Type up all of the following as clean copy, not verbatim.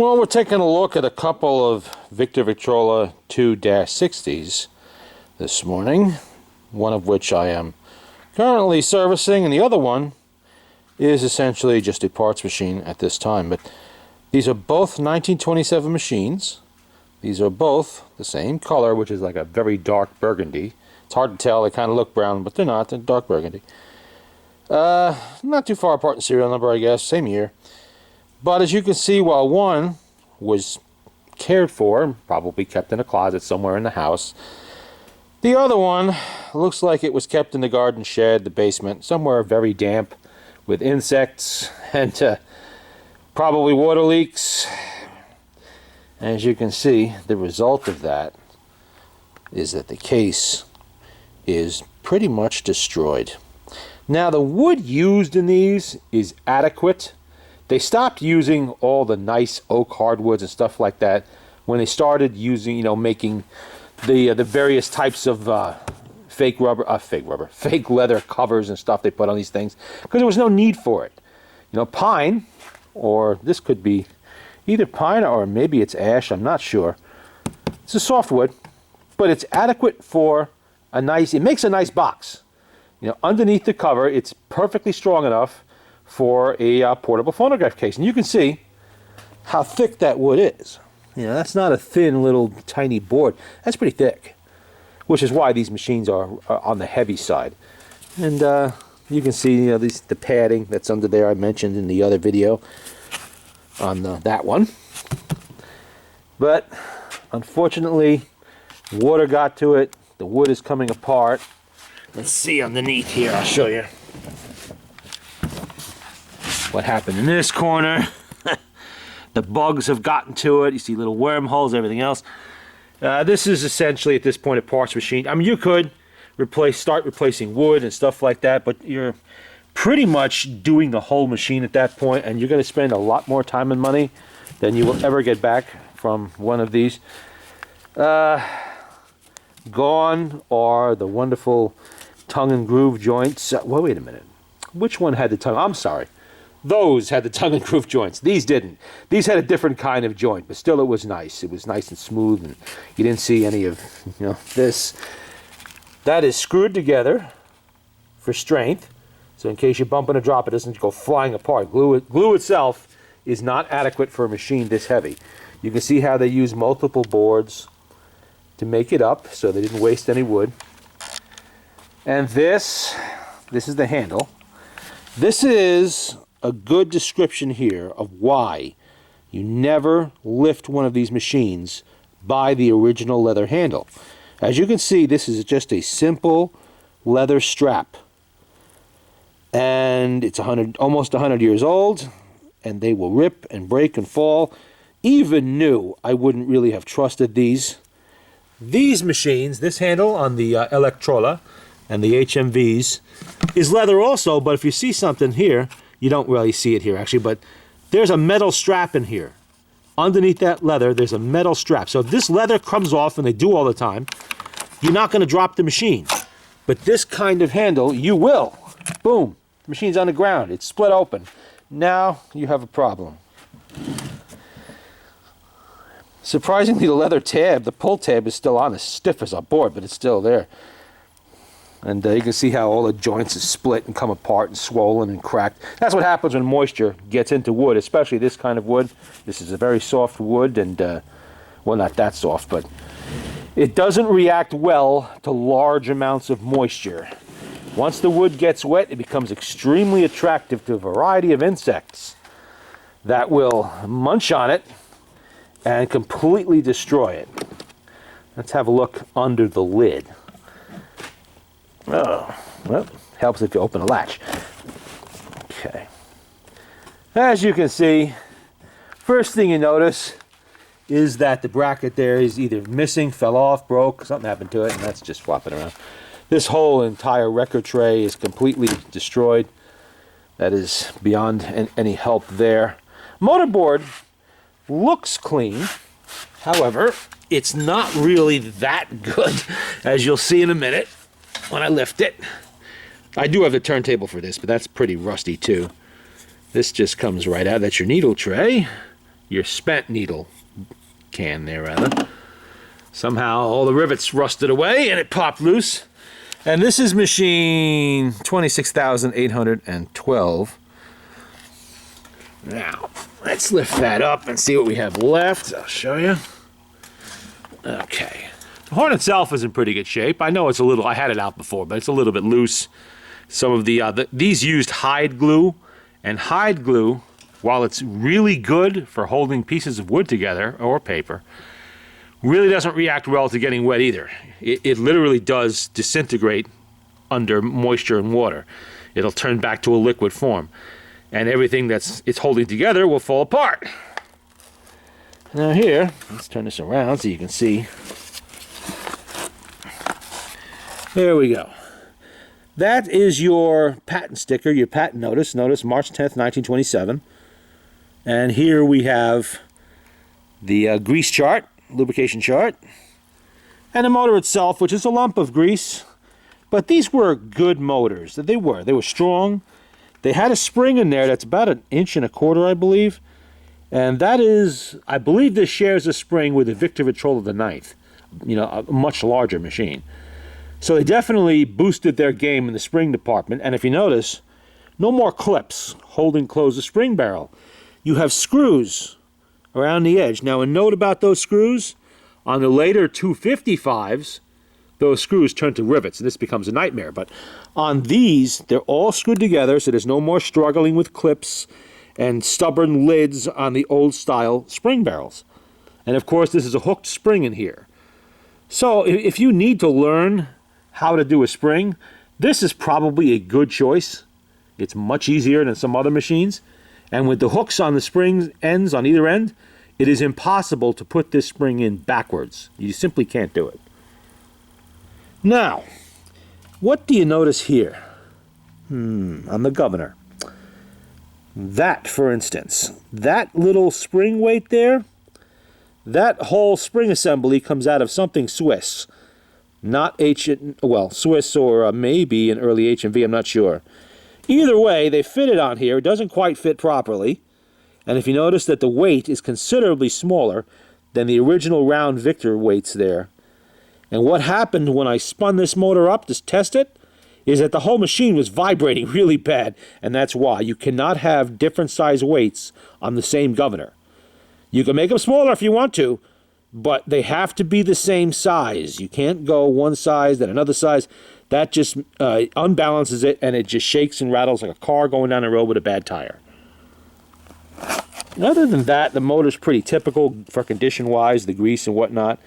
Well, we're taking a look at a couple of Victor Victrola 2-60's this morning, one of which I am currently servicing, and the other one is essentially just a parts machine at this time. But these are both 1927 machines. These are both the same color, which is like a very dark burgundy. It's hard to tell, they kind of look brown, but they're not, they're dark burgundy. Not too far apart in serial number, I guess, same year. But as you can see, while one was cared for, probably kept in a closet somewhere in the house, the other one looks like it was kept in the garden shed, the basement, somewhere very damp with insects and probably water leaks. As you can see, the result of that is that the case is pretty much destroyed. Now, the wood used in these is adequate. They stopped using all the nice oak hardwoods and stuff like that when they started using, making the various types of fake leather covers and stuff they put on these things, because there was no need for it. Pine, or this could be either pine or maybe it's ash, I'm not sure. It's a softwood, but it's adequate for it makes a nice box. Underneath the cover, it's perfectly strong enough for a portable phonograph case. And you can see how thick that wood is. That's not a thin little tiny board. That's pretty thick, which is why these machines are on the heavy side. And you can see the padding that's under there I mentioned in the other video on that one. But unfortunately, water got to it. The wood is coming apart. Let's see underneath here, I'll show you what happened in this corner. The bugs have gotten to it. You see little wormholes, everything else. This is essentially at this point a parts machine. I mean, you could start replacing wood and stuff like that, but you're pretty much doing the whole machine at that point, and you're going to spend a lot more time and money than you will ever get back from one of these. Gone are the wonderful tongue and groove joints. Well, wait a minute. Which one had the tongue? I'm sorry. Those had the tongue and groove joints. These didn't. These had a different kind of joint, but still it was nice. It was nice and smooth, and you didn't see any of this. That is screwed together for strength, so in case you bump and drop, it doesn't go flying apart. Glue itself is not adequate for a machine this heavy. You can see how they use multiple boards to make it up, so they didn't waste any wood. And this is the handle. This is a good description here of why you never lift one of these machines by the original leather handle. As you can see, this is just a simple leather strap, and it's almost 100 years old, and they will rip and break and fall. Even new, I wouldn't really have trusted these. These machines, this handle on the Electrola and the HMVs is leather also, but if you see something here, you don't really see it here actually, but there's a metal strap in here. Underneath that leather, there's a metal strap. So if this leather comes off, and they do all the time, you're not going to drop the machine. But this kind of handle, you will. Boom. The machine's on the ground. It's split open. Now you have a problem. Surprisingly, the leather tab, the pull tab, is still on, as stiff as a board, but it's still there. And you can see how all the joints are split and come apart and swollen and cracked. That's what happens when moisture gets into wood, especially this kind of wood. This is a very soft wood, and, well, not that soft, but it doesn't react well to large amounts of moisture. Once the wood gets wet, it becomes extremely attractive to a variety of insects that will munch on it and completely destroy it. Let's have a look under the lid. Oh, well, helps if you open a latch. Okay. As you can see, first thing you notice is that the bracket there is either missing, fell off, broke, something happened to it, and that's just flopping around. This whole entire record tray is completely destroyed. That is beyond any help there. Motorboard looks clean. However, it's not really that good, as you'll see in a minute when I lift it. I do have the turntable for this, but that's pretty rusty too. This just comes right out. That's your needle tray. your spent needle can there, rather. Somehow all the rivets rusted away and it popped loose. And this is machine 26,812. Now, let's lift that up and see what we have left. I'll show you. Okay. The horn itself is in pretty good shape. I know it's a little, I had it out before, but it's a little bit loose. Some of these used hide glue, and hide glue, while it's really good for holding pieces of wood together or paper, really doesn't react well to getting wet either. It literally does disintegrate under moisture and water. It'll turn back to a liquid form, and everything it's holding together will fall apart. Now here, let's turn this around so you can see. There we go. That is your patent sticker, your patent notice. Notice March 10th, 1927. And here we have the grease chart, lubrication chart, and the motor itself, which is a lump of grease. But these were good motors. They were strong. They had a spring in there that's about 1.25 inches, I believe. And that is, I believe this shares a spring with the Victor Victrola VV. You know, a much larger machine. So they definitely boosted their game in the spring department. And if you notice, no more clips holding closed the spring barrel. You have screws around the edge. Now, a note about those screws, on the later 255s, those screws turn to rivets, and this becomes a nightmare. But on these, they're all screwed together, so there's no more struggling with clips and stubborn lids on the old-style spring barrels. And, of course, this is a hooked spring in here. So if you need to learn how to do a spring, this is probably a good choice. It's much easier than some other machines. And with the hooks on the spring ends on either end, it is impossible to put this spring in backwards. You simply can't do it. Now, what do you notice here? On the governor. That, for instance, that little spring weight there, that whole spring assembly comes out of something Swiss. Not Swiss or maybe an early H&V, I'm not sure. Either way, they fit it on here. It doesn't quite fit properly. And if you notice that the weight is considerably smaller than the original round Victor weights there. And what happened when I spun this motor up to test it is that the whole machine was vibrating really bad. And that's why. You cannot have different size weights on the same governor. You can make them smaller if you want to, but they have to be the same size. You can't go one size, then another size. That just unbalances it, and it just shakes and rattles like a car going down the road with a bad tire. And other than that, the motor's pretty typical for condition-wise, the grease and whatnot.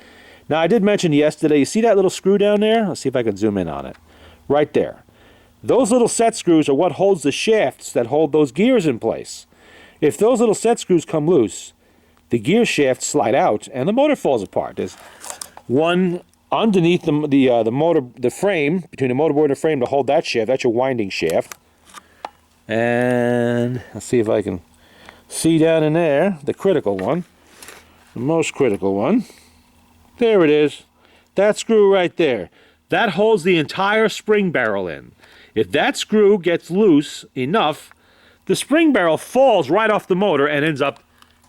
Now, I did mention yesterday, you see that little screw down there? Let's see if I can zoom in on it. Right there. Those little set screws are what holds the shafts that hold those gears in place. If those little set screws come loose, the gear shafts slide out and the motor falls apart. There's one underneath the motor, the frame, between the motorboard and the frame to hold that shaft. That's your winding shaft. And let's see if I can see down in there, the critical one, the most critical one. There it is. That screw right there. That holds the entire spring barrel in. If that screw gets loose enough, the spring barrel falls right off the motor and ends up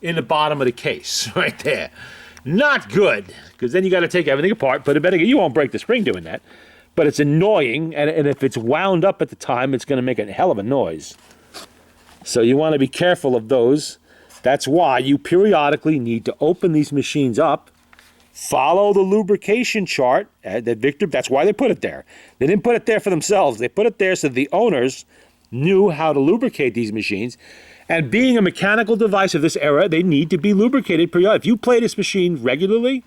in the bottom of the case, right there. Not good, because then you got to take everything apart, put it back again. You won't break the spring doing that, but it's annoying, and if it's wound up at the time, it's going to make a hell of a noise. So you want to be careful of those. That's why you periodically need to open these machines up, follow the lubrication chart that Victor, that's why they put it there. They didn't put it there for themselves. They put it there so the owners knew how to lubricate these machines. And being a mechanical device of this era, they need to be lubricated periodically. If you play this machine regularly,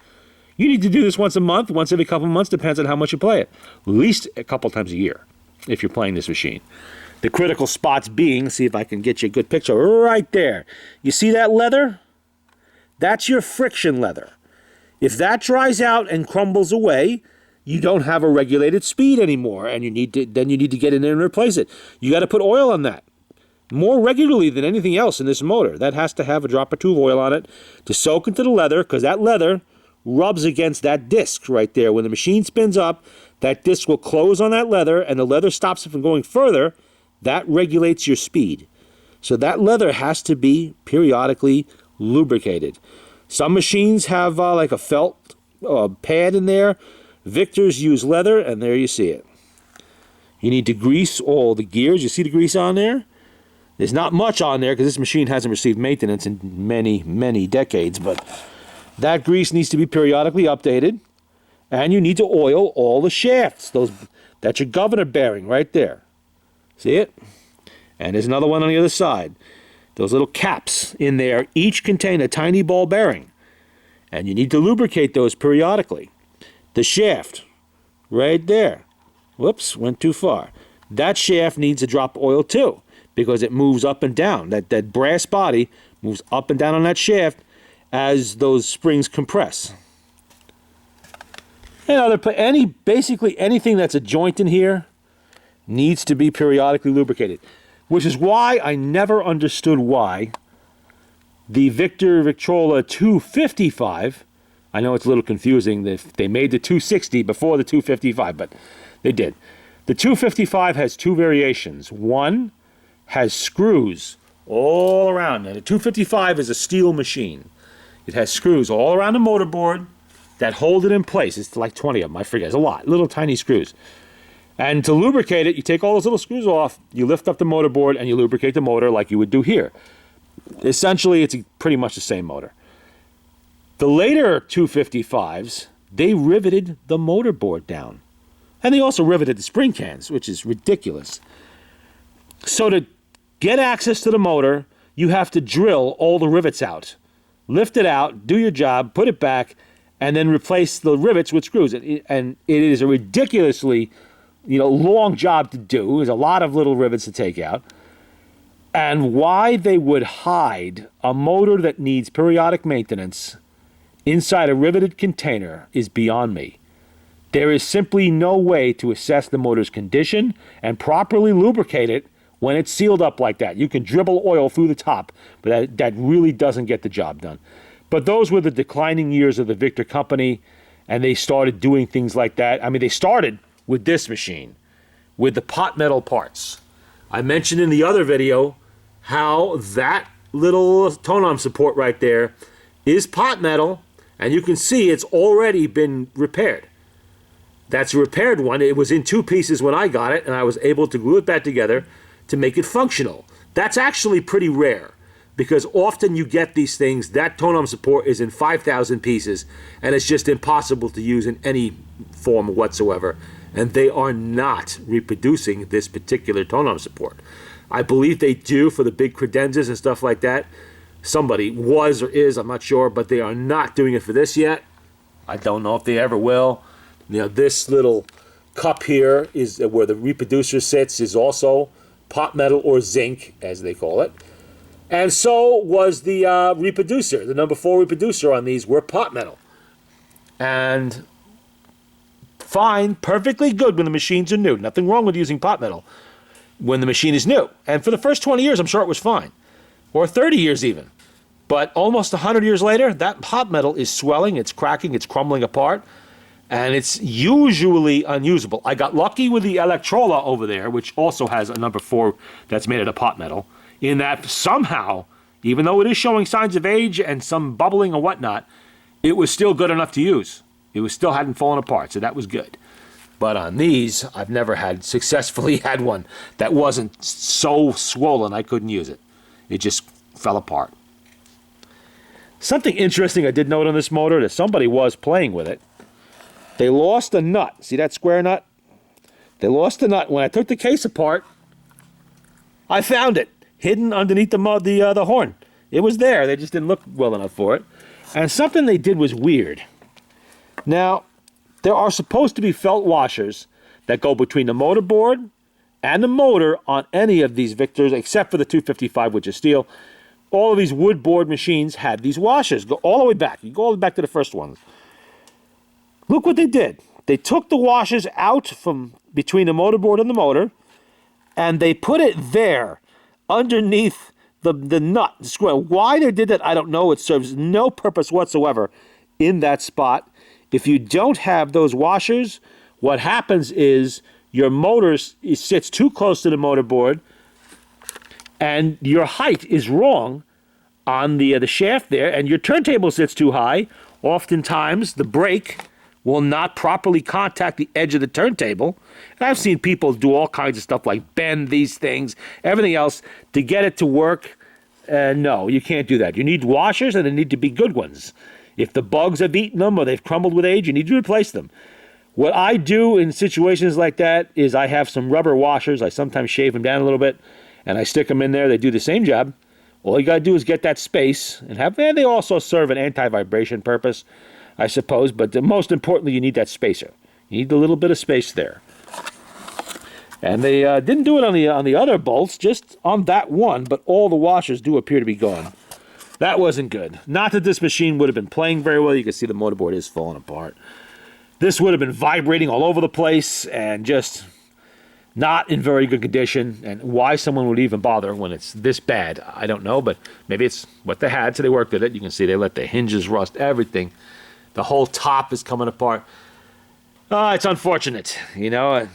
you need to do this once a month, once every couple of months, depends on how much you play it. At least a couple times a year, if you're playing this machine. The critical spots being, see if I can get you a good picture, right there. You see that leather? That's your friction leather. If that dries out and crumbles away, you don't have a regulated speed anymore, and you need to get in there and replace it. You got to put oil on that. More regularly than anything else in this motor. That has to have a drop or two of oil on it to soak into the leather, because that leather rubs against that disc right there. When the machine spins up, that disc will close on that leather, and the leather stops it from going further. That regulates your speed. So that leather has to be periodically lubricated. Some machines have like a felt pad in there. Victor's use leather, and there you see it. You need to grease all the gears. You see the grease on there? There's not much on there because this machine hasn't received maintenance in many, many decades, but that grease needs to be periodically updated, and you need to oil all the shafts. That's your governor bearing right there. See it? And there's another one on the other side. Those little caps in there each contain a tiny ball bearing, and you need to lubricate those periodically. The shaft, right there. Whoops, went too far. That shaft needs a drop of oil too, because it moves up and down. That brass body moves up and down on that shaft as those springs compress. And basically anything that's a joint in here needs to be periodically lubricated, which is why I never understood why the Victor Victrola 255, I know it's a little confusing, they made the 260 before the 255, but they did. The 255 has two variations. One has screws all around, and the 255 is a steel machine. It has screws all around the motorboard that hold it in place. It's like 20 of them, I forget, it's a lot, little tiny screws. And to lubricate it, you take all those little screws off, you lift up the motorboard, and you lubricate the motor like you would do here. Essentially, it's pretty much the same motor. The later 255s, they riveted the motorboard down. And they also riveted the spring cans, which is ridiculous. So to get access to the motor, you have to drill all the rivets out. Lift it out, do your job, put it back, and then replace the rivets with screws. And it is a ridiculously long job to do. There's a lot of little rivets to take out. And why they would hide a motor that needs periodic maintenance inside a riveted container is beyond me. There is simply no way to assess the motor's condition and properly lubricate it when it's sealed up like that. You can dribble oil through the top, but that really doesn't get the job done. But those were the declining years of the Victor company, and they started doing things like that. I mean, they started with this machine, with the pot metal parts. I mentioned in the other video how that little tonearm support right there is pot metal, and you can see it's already been repaired. That's a repaired one. It was in two pieces when I got it, and I was able to glue it back together to make it functional. That's actually pretty rare, because often you get these things, that tonearm support is in 5,000 pieces, and it's just impossible to use in any form whatsoever. And they are not reproducing this particular tonearm support. I believe they do for the big credenzas and stuff like that. Somebody was or is, I'm not sure, but they are not doing it for this yet. I don't know if they ever will. This little cup here is where the reproducer sits, is also pot metal or zinc, as they call it. And so was the reproducer. The number 4 reproducer on these were pot metal. And fine, perfectly good when the machines are new. Nothing wrong with using pot metal when the machine is new. And for the first 20 years, I'm sure it was fine. Or 30 years even. But almost 100 years later, that pot metal is swelling, it's cracking, it's crumbling apart, and it's usually unusable. I got lucky with the Electrola over there, which also has a number 4 that's made out of pot metal, in that somehow, even though it is showing signs of age and some bubbling and whatnot, it was still good enough to use. It still hadn't fallen apart, so that was good. But on these, I've never successfully had one that wasn't so swollen I couldn't use it. It just fell apart. Something interesting I did note on this motor, that somebody was playing with it. They lost a nut. See that square nut? They lost the nut. When I took the case apart, I found it hidden underneath the horn. It was there. They just didn't look well enough for it. And something they did was weird. Now, there are supposed to be felt washers that go between the motorboard and the motor on any of these Victors, except for the 255, which is steel. All of these wood board machines had these washers. Go all the way back. You go all the way back to the first ones. Look what they did. They took the washers out from between the motorboard and the motor, and they put it there underneath the nut, the square. Why they did that, I don't know. It serves no purpose whatsoever in that spot. If you don't have those washers, what happens is your motor sits too close to the motorboard, and your height is wrong on the shaft there, and your turntable sits too high, oftentimes the brake will not properly contact the edge of the turntable. And I've seen people do all kinds of stuff like bend these things, everything else to get it to work. No, you can't do that. You need washers, and they need to be good ones. If the bugs have eaten them or they've crumbled with age, you need to replace them. What I do in situations like that is I have some rubber washers. I sometimes shave them down a little bit, and I stick them in there. They do the same job. All you got to do is get that space, and they also serve an anti-vibration purpose, I suppose, but most importantly, you need that spacer. You need a little bit of space there. And they didn't do it on the other bolts, just on that one, but all the washers do appear to be gone. That wasn't good. Not that this machine would have been playing very well. You can see the motorboard is falling apart. This would have been vibrating all over the place and just not in very good condition. And why someone would even bother when it's this bad, I don't know, but maybe it's what they had, so they worked with it. You can see they let the hinges rust, everything. The whole top is coming apart. It's unfortunate, you know.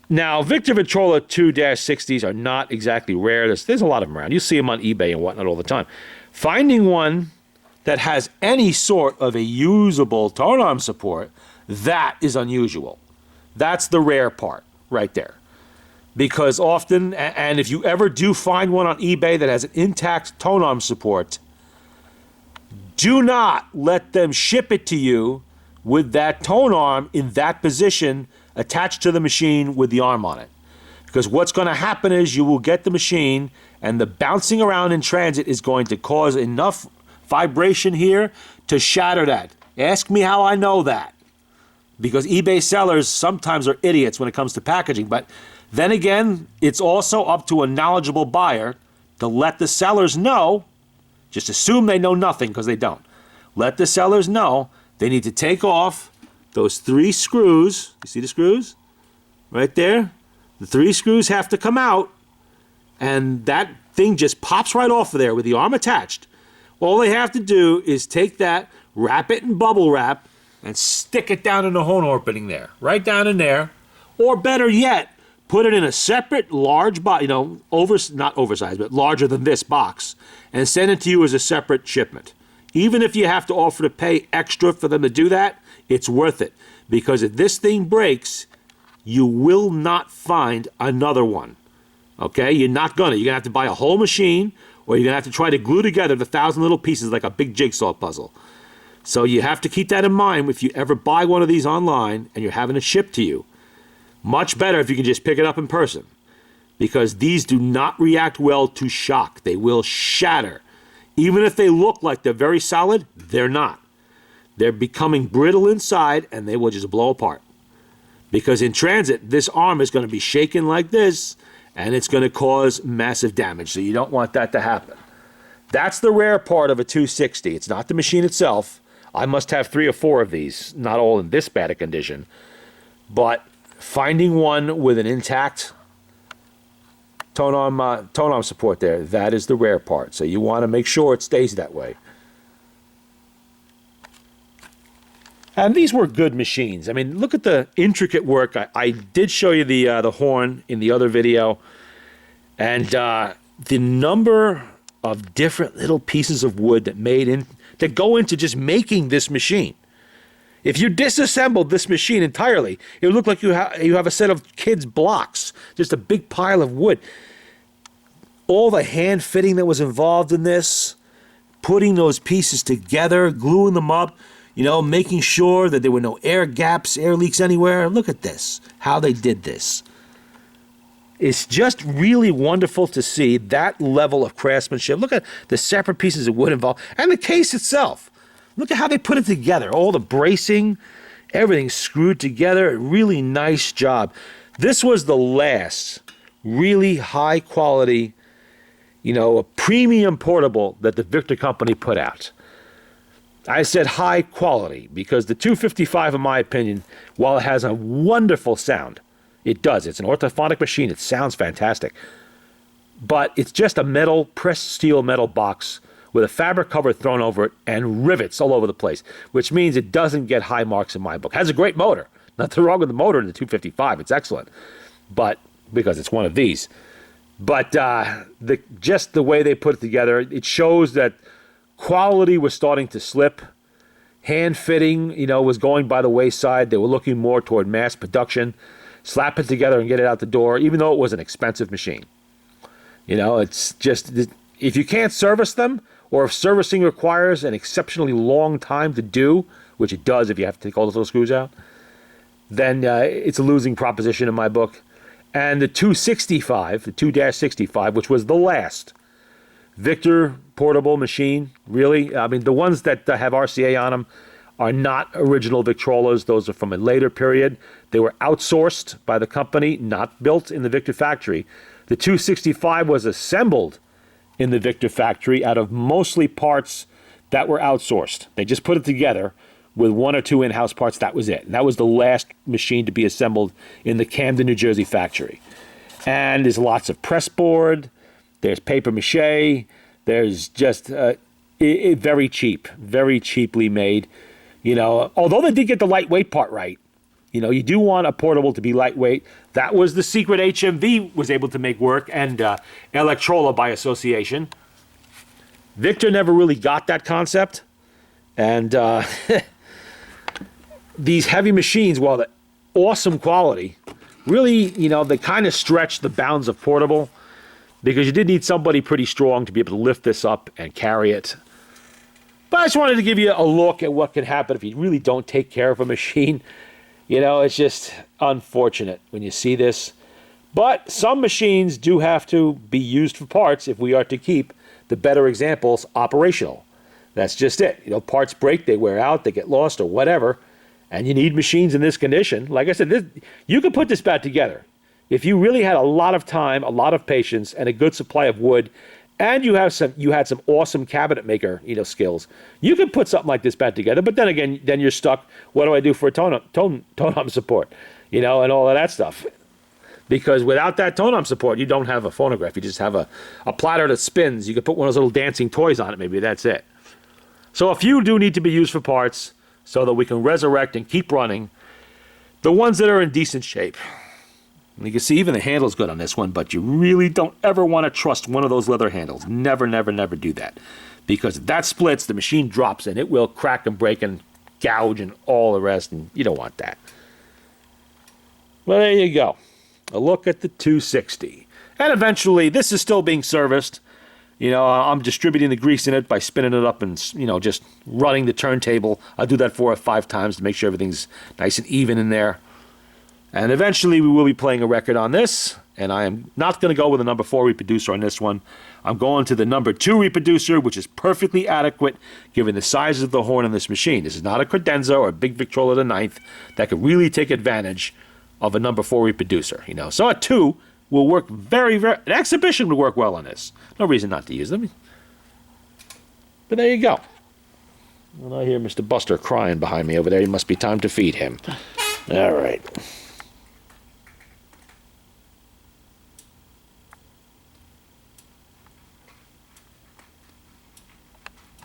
Now, Victor Victrola 2-60s are not exactly rare. There's a lot of them around. You see them on eBay and whatnot all the time. Finding one that has any sort of a usable tone arm support, that is unusual. That's the rare part right there. Because often, and if you ever do find one on eBay that has an intact tone arm support, do not let them ship it to you with that tone arm in that position attached to the machine with the arm on it. Because what's going to happen is you will get the machine, and the bouncing around in transit is going to cause enough vibration here to shatter that. Ask me how I know that. Because eBay sellers sometimes are idiots when it comes to packaging. But then again, it's also up to a knowledgeable buyer to let the sellers know. Just assume they know nothing, because they don't. Let the sellers know they need to take off those 3 screws. You see the screws? Right there. The 3 screws have to come out, and that thing just pops right off of there with the arm attached. All they have to do is take that, wrap it in bubble wrap, and stick it down in the horn opening there. Right down in there. Or better yet, put it in a separate large box, you know, not oversized, but larger than this box, and send it to you as a separate shipment. Even if you have to offer to pay extra for them to do that, it's worth it. Because if this thing breaks, you will not find another one. Okay? You're not gonna. You're gonna have to buy a whole machine, or you're gonna have to try to glue together the 1,000 little pieces like a big jigsaw puzzle. So you have to keep that in mind if you ever buy one of these online and you're having it shipped to you. Much better if you can just pick it up in person, because these do not react well to shock. They will shatter. Even if they look like they're very solid, they're not. They're becoming brittle inside, and they will just blow apart. Because in transit, this arm is going to be shaken like this, and it's going to cause massive damage. So you don't want that to happen. That's the rare part of a 260. It's not the machine itself. I must have 3 or 4 of these, not all in this bad a condition. But finding one with an intact tone arm support there, that is the rare part. So you want to make sure it stays that way. And these were good machines. I mean, look at the intricate work. I did show you the horn in the other video. And the number of different little pieces of wood that go into just making this machine. If you disassembled this machine entirely, it would look like you have a set of kids' blocks, just a big pile of wood. All the hand fitting that was involved in this, putting those pieces together, gluing them up, you know, making sure that there were no air gaps, air leaks anywhere. Look at this, how they did this. It's just really wonderful to see that level of craftsmanship. Look at the separate pieces of wood involved, and the case itself. Look at how they put it together. All the bracing, everything screwed together. A really nice job. This was the last really high quality, you know, a premium portable that the Victor company put out. I said high quality because the 255, in my opinion, while it has a wonderful sound, it does. It's an orthophonic machine. It sounds fantastic. But it's just a metal, pressed steel metal box with a fabric cover thrown over it and rivets all over the place, which means it doesn't get high marks in my book. It has a great motor. Nothing wrong with the motor in the 255. It's excellent. But because it's one of these. But just the way they put it together, it shows that quality was starting to slip. Hand fitting, was going by the wayside. They were looking more toward mass production. Slap it together and get it out the door, even though it was an expensive machine. It's just, if you can't service them, or if servicing requires an exceptionally long time to do, which it does if you have to take all those little screws out, then it's a losing proposition in my book. And the 265, the 2-65, which was the last Victor portable machine, really. I mean, the ones that have RCA on them are not original Victrolas. Those are from a later period. They were outsourced by the company, not built in the Victor factory. The 265 was assembled in the Victor factory out of mostly parts that were outsourced. They just put it together with 1 or 2 in-house parts. That was it. And that was the last machine to be assembled in the Camden, New Jersey factory. And there's lots of press board. There's paper mache. There's just very cheap, very cheaply made. Although they did get the lightweight part right. You do want a portable to be lightweight. That was the secret HMV was able to make work, and Electrola by association. Victor never really got that concept. And these heavy machines, while they're awesome quality, really, they kind of stretched the bounds of portable, because you did need somebody pretty strong to be able to lift this up and carry it. But I just wanted to give you a look at what can happen if you really don't take care of a machine. It's just unfortunate when you see this. But some machines do have to be used for parts if we are to keep the better examples operational. That's just it. Parts break, they wear out, they get lost or whatever. And you need machines in this condition. Like I said, you can put this back together. If you really had a lot of time, a lot of patience, and a good supply of wood, and you had some awesome cabinet maker, skills, you can put something like this back together. But then again, you're stuck. What do I do for a tone-arm support, and all of that stuff? Because without that tone-arm support, you don't have a phonograph. You just have a platter that spins. You could put one of those little dancing toys on it. Maybe that's it. So a few do need to be used for parts so that we can resurrect and keep running the ones that are in decent shape. And you can see even the handle's good on this one, but you really don't ever want to trust one of those leather handles. Never, never, never do that. Because if that splits, the machine drops and it will crack and break and gouge and all the rest, and you don't want that. Well, there you go. A look at the 260. And eventually, this is still being serviced. I'm distributing the grease in it by spinning it up and, just running the turntable. I'll do that 4 or 5 times to make sure everything's nice and even in there. And eventually we will be playing a record on this, and I am not going to go with a number 4 reproducer on this one. I'm going to the number 2 reproducer, which is perfectly adequate given the size of the horn on this machine. This is not a credenza or a big Victrola the 9th that could really take advantage of a number 4 reproducer. So a 2 will work very, very... An exhibition would work well on this. No reason not to use them. But there you go. And I hear Mr. Buster crying behind me over there. It must be time to feed him. All right.